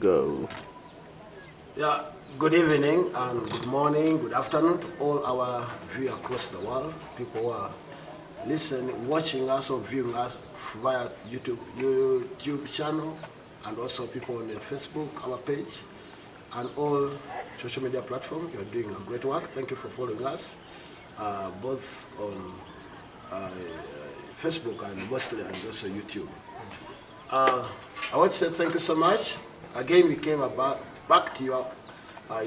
Go. Yeah, good evening and good morning, good afternoon to all our viewers across the world, people who are listening, watching us or viewing us via YouTube channel, and also people on the Facebook, our page, and all social media platforms. You're doing a great work. Thank you for following us, both on Facebook and mostly and also YouTube. I want to say thank you so much. Again, we came back to your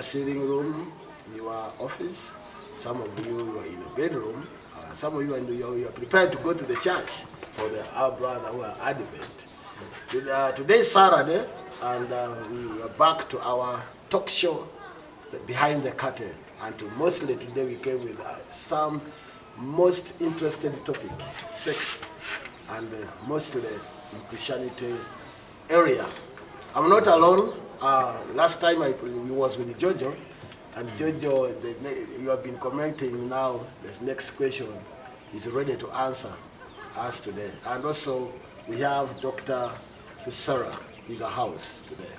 sitting room, your office. Some of you are in a bedroom. Some of you are prepared to go to the church for our brother who are advent. Today is Saturday, and we are back to our talk show, Behind the Curtain. And mostly today we came with some most interesting topic, sex, and mostly in Christianity area. I'm not alone. Last time we was with Jojo, and Jojo, you have been commenting now. The next question is ready to answer us today. And also we have Dr. Sarah in the house today.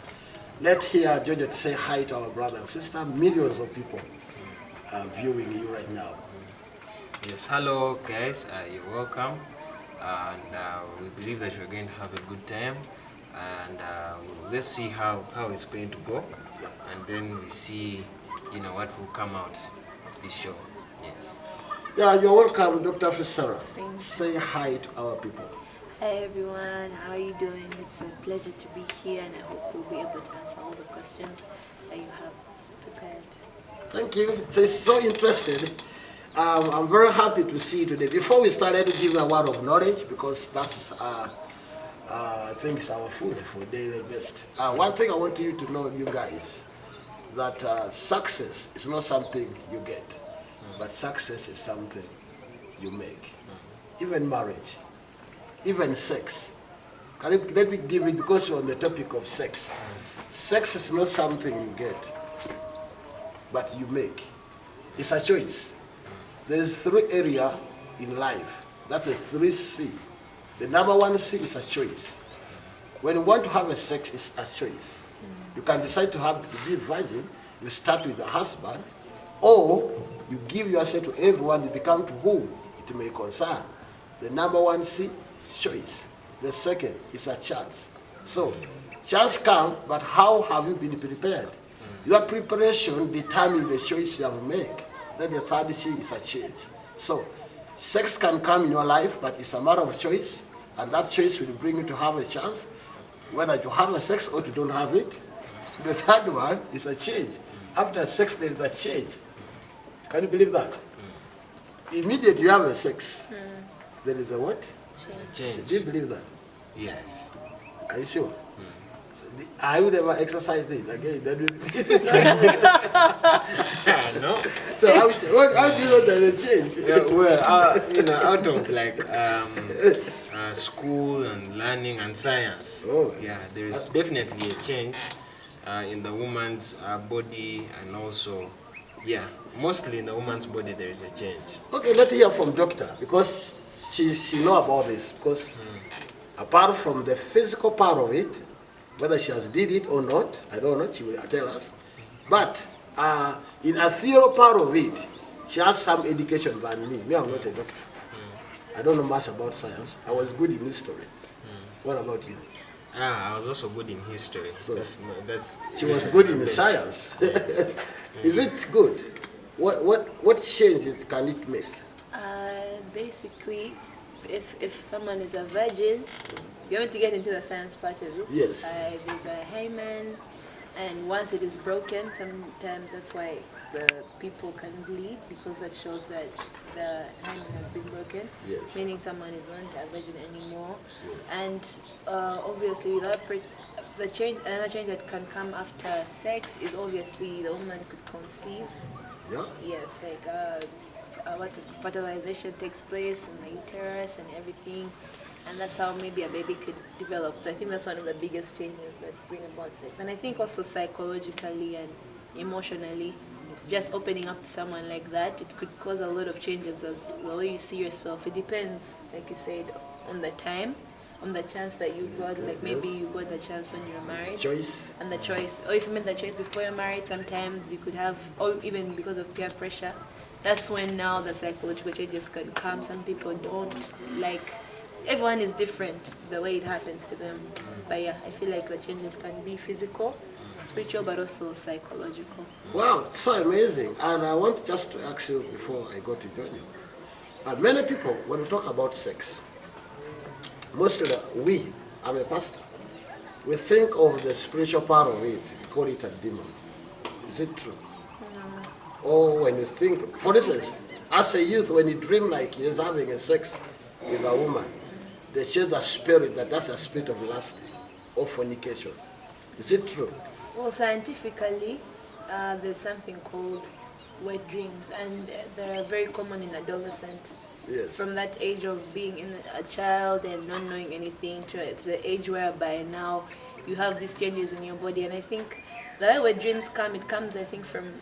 Let's hear Jojo to say hi to our brother and sister. Millions of people are viewing you right now. Yes, hello guys, you're welcome, and we believe that we're going to have a good time, and let's see how it's going to go, and then we see, what will come out of this show. Yes. Yeah, you're welcome, Dr. Fisara. Thanks. Say hi to our people. Hi everyone, how are you doing? It's a pleasure to be here, and I hope we'll be able to answer all the questions that you have prepared. Thank you. So interested. I'm very happy to see you today. Before we start, let me give you a word of knowledge, because that's, I think, it's our food for daily best. One thing I want you to know, you guys, that success is not something you get, but success is something you make. Even marriage, even sex. Let me give it, because we're on the topic of sex. Sex is not something you get, but you make. It's a choice. There's 3 areas in life. That's the 3 C. The number 1 C is a choice. When you want to have a sex, it's a choice. You can decide to be a virgin. You start with a husband, or you give yourself to everyone. You become to whom it may concern. The number 1 C, choice. The second is a chance. So, chance comes, but how have you been prepared? Your preparation determines the choice you have made. Then the third C is a change. So, sex can come in your life, but it's a matter of choice, and that choice will bring you to have a chance, whether you have a sex or you don't have it. The third one is a change. After sex, there is a change. Can you believe that? Immediately you have a sex, there is a what? Change. Do you believe that? Yes. Are you sure? I would never exercise it again. That would No. So how do you know that it changed? Yeah, well, out of like school and learning and science. Oh. Yeah, there is definitely a change in the woman's body, and also, yeah, mostly in the woman's body there is a change. Okay, let's hear from doctor, because she know about this. Because apart from the physical part of it, whether she has did it or not, I don't know. She will tell us. But in a theory part of it, she has some education than me. Me, I'm not a doctor. I don't know much about science. I was good in history. What about you? I was also good in history. So, that's she was good in science. Is it good? What change can it make? Basically, if someone is a virgin, you want to get into the science part of it. Yes. There's a hymen, and once it is broken, sometimes that's why the people can bleed, because that shows that the hymen has been broken. Yes. Meaning someone is not a virgin anymore. And obviously, without another change that can come after sex is obviously the woman could conceive. Yeah. Yes, like fertilization takes place in the uterus and everything, and that's how maybe a baby could develop. So I think that's one of the biggest changes that bring about sex. And I think also psychologically and emotionally, just opening up to someone like that, it could cause a lot of changes as the way you see yourself. It depends, like you said, on the time, on the chance that you got, like maybe you got the chance when you were married. Choice. And the choice, or if you made the choice before you're married, sometimes you could have, or even because of peer pressure, that's when now the psychological changes can come. Some people don't like, everyone is different the way it happens to them. But yeah, I feel like the changes can be physical, spiritual, but also psychological. Wow, so amazing. And I want just to ask you before I go to join you. Many people, when we talk about sex, mostly I'm a pastor, we think of the spiritual part of it, we call it a demon. Is it true? Or when you think, for instance, as a youth, when you dream like he's having a sex with a woman, they say the spirit, that's a spirit of lust or fornication. Is it true? Well, scientifically, there's something called wet dreams, and they're very common in adolescents. Yes. From that age of being a child and not knowing anything to the age whereby now you have these changes in your body. And I think the way where dreams come, it comes, I think, from,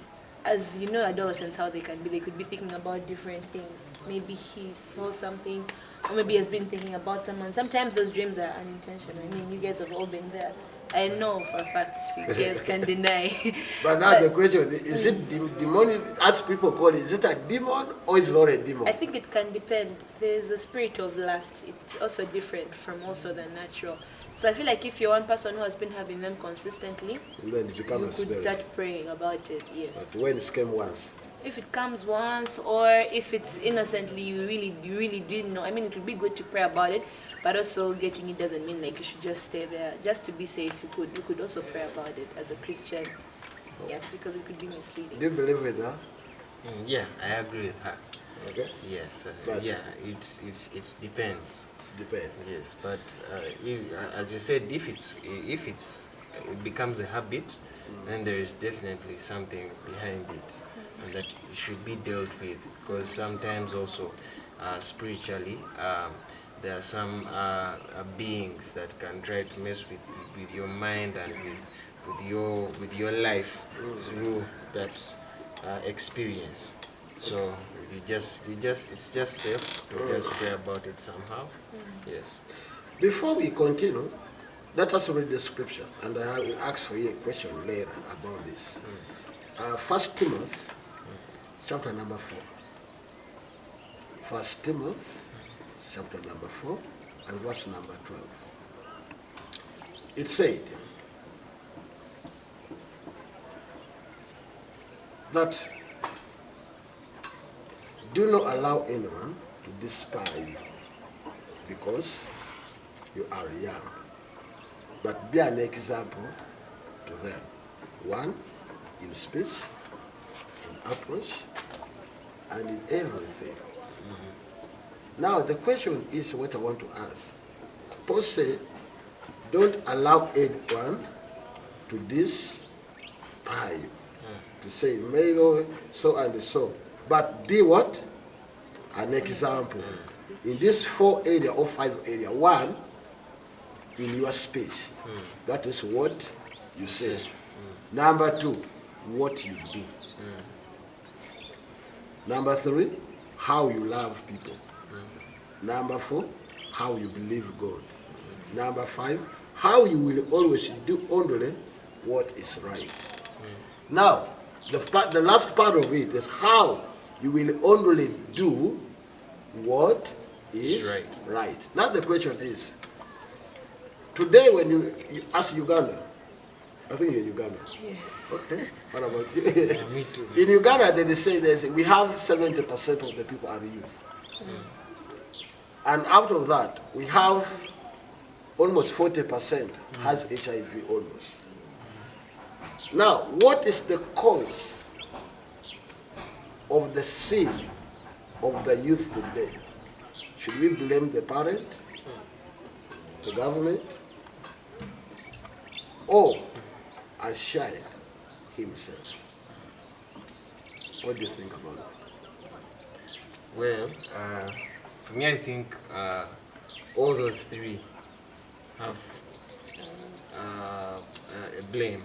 as you know, adolescents, how they can be. They could be thinking about different things. Maybe he saw something, or maybe he has been thinking about someone. Sometimes those dreams are unintentional. I mean, you guys have all been there. I know for a fact you guys can deny. But now the question is it demonic, as people call it, is it a demon or is it not a demon? I think it can depend. There's a spirit of lust. It's also different from also the natural. So I feel like if you're one person who has been having them consistently, And then it becomes you a could spirit. start praying about it, yes. But when it came once, If it comes once, or if it's innocently, you really didn't know. I mean, it would be good to pray about it, but also getting it doesn't mean like you should just stay there. Just to be safe, you could also pray about it as a Christian. Yes, because it could be misleading. do you believe it now? Yeah, I agree with her. Okay. Yes, But- yeah, it depends. Depends. Yes, but as you said, if it becomes a habit, then there is definitely something behind it, and that it should be dealt with. Because sometimes also, spiritually, there are some beings that can try to mess with your mind and with your life through that experience. So it's just safe to just pray about it somehow. Yes. Before we continue, let us read the scripture, and I will ask for you a question later about this. 1 Timothy, chapter number 4. 1 Timothy, chapter number 4, and verse number 12. It said that do not allow anyone to despise you because you are young, but be an example to them. One, in speech, in approach, and in everything. Now the question is what I want to ask. Paul said, don't allow anyone to despise you, to say, maybe so and so, but be what? An example. In this 4 area or 5 area. One, in your speech. That is what you say. Number 2, what you do. Number 3, how you love people. Number 4, how you believe God. Number 5, how you will always do only what is right. Now, the last part of it is how you will only do what is right. Now the question is, today when you ask Uganda, I think you're Uganda. Yes. Okay. What about you? Me too. In Uganda, they say we have 70% of the people are youth. And out of that, we have almost 40% has HIV almost. Now, what is the cause of the sin of the youth today? Should we blame the parent, the government, or a child himself? What do you think about that? Well, for me, I think all those three have a blame.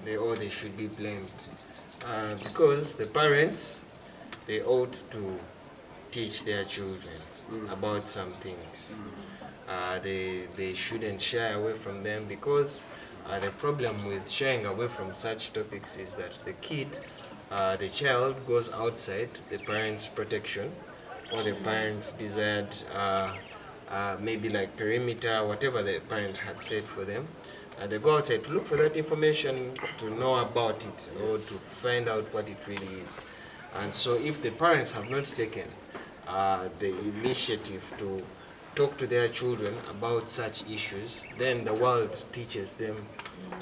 They should be blamed because the parents, they ought to teach their children about some things. They shouldn't shy away from them, because the problem with shying away from such topics is that the child goes outside the parents' protection or the parents' desired maybe like perimeter, whatever the parent had said for them. And they go outside to look for that information, to know about it, or to find out what it really is. And so if the parents have not taken the initiative to talk to their children about such issues, then the world teaches them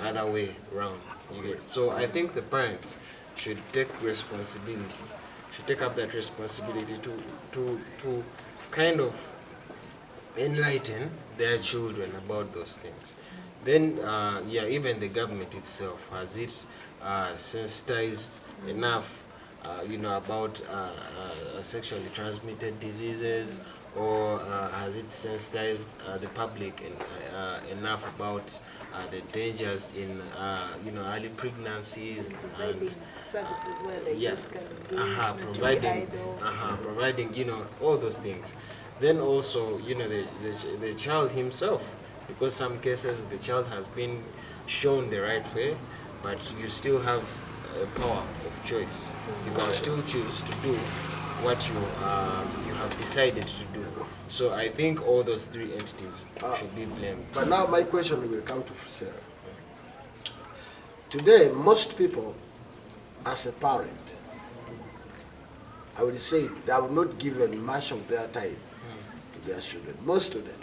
other way around. So I think the parents should take responsibility, should take up that responsibility to kind of enlighten their children about those things. Then, yeah, even the government itself, has it sensitized enough, about sexually transmitted diseases, or has it sensitized the public enough about the dangers in, early pregnancies Providing and services where the yeah, youth can engage, not to be providing, idle. providing, all those things. Then also, the child himself, because some cases the child has been shown the right way, but you still have a power of choice. You can still choose to do what you have decided to do. So I think all those three entities should be blamed. But now my question will come to Sarah. Today, most people, as a parent, I would say they have not given much of their time to their children. Most of them,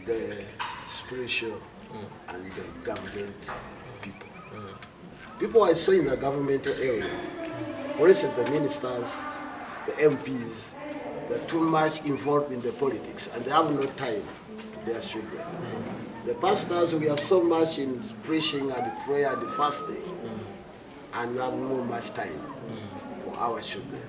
the spiritual and the government people. People I saw in the governmental area, for instance, the ministers, the MPs, they're too much involved in the politics and they have no time to their children. The pastors, we are so much in preaching and prayer and fasting, and we have no much time for our children.